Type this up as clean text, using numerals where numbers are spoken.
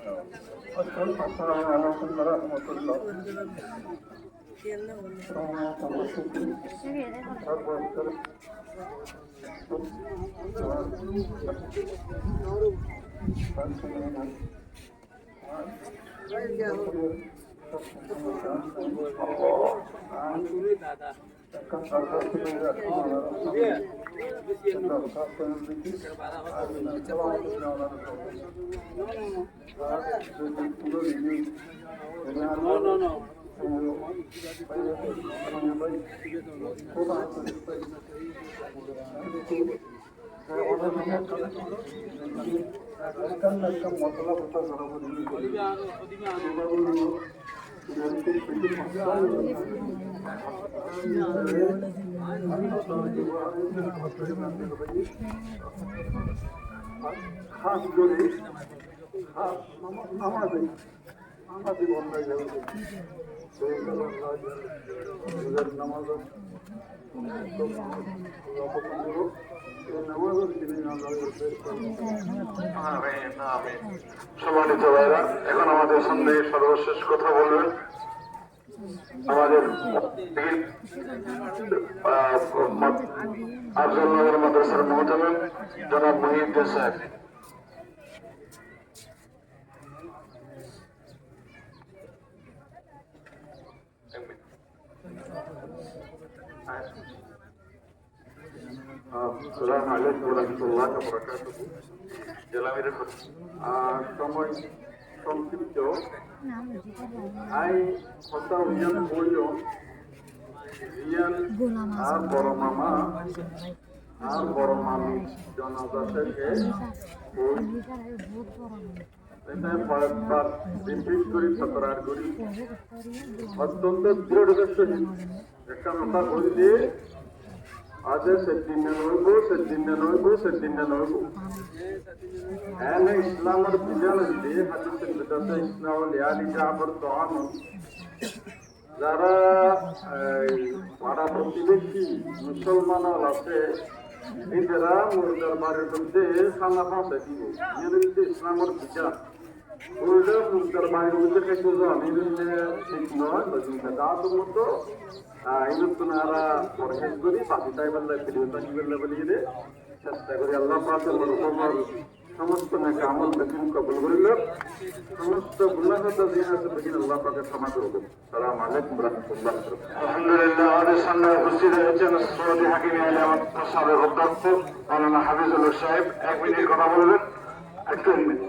আসসালামু আলাইকুম ওয়া রাহমাতুল্লাহ। মশলা পোতা খাস করে আমাদের আমাদের বন্ধ হয়ে যাবে নামাজ সম্মানিত ভাইরা, এখন আমাদের সামনে সর্বশেষ কথা বলবেন আমাদের আফজলনগর মাদ্রাসার মোহতামিম জনাব মহিউদ্দিন সাহেব। আসসালামু আলাইকুম ওয়া রাহমাতুল্লাহি ওয়া বারাকাতুহু। জেলামির সময় সংক্ষিপ্ত আই কথা উইয়ান বললো রিয়ান আর বড় মামা আর বড় মামি জনাজা থেকে রিপিট করি তকরার করি অত্যন্ত দৃঢ়তার সহিত একটা কথা বলি যে আজ সেদিনে নইব এনে ইসলামের বিধান দিয়ে হাদিসে বিদাতে ইসলাম লিয়ালি জাবর তোয়ান যারা পাড়া প্রতিবেশী মুসলমান আছে এরা মুরদার বাড়ির মধ্যে খানা পাশে দিব এর ইসলামের বিধান ওইটা মুরদার বাড়ির মধ্যে খেতে যান ঠিক নয় দাঁত মতো ইনতুনারা পরহেজ করি বাকি টাইমের ভিডিওটা নিবেন বলিয়ে চেষ্টা করি আল্লাহ পাকের মনোভাব সমস্ত নাকি আমল বেকিন কবুল করিল সমস্ত গুনাহটা দিন আছে বেকিন আল্লাহ পাকের ক্ষমা করব। আসসালামু আলাইকুম ওয়া রাহমাতুল্লাহ। আলহামদুলিল্লাহ, আমাদের সামনে উপস্থিত হয়েছেন সৌদি হাকিম আলম সাবেক অধ্যক্ষ মাওলানা হাফিজুল্লাহ সাহেব। 1 মিনিট কথা বলবেন, 1 মিনিট।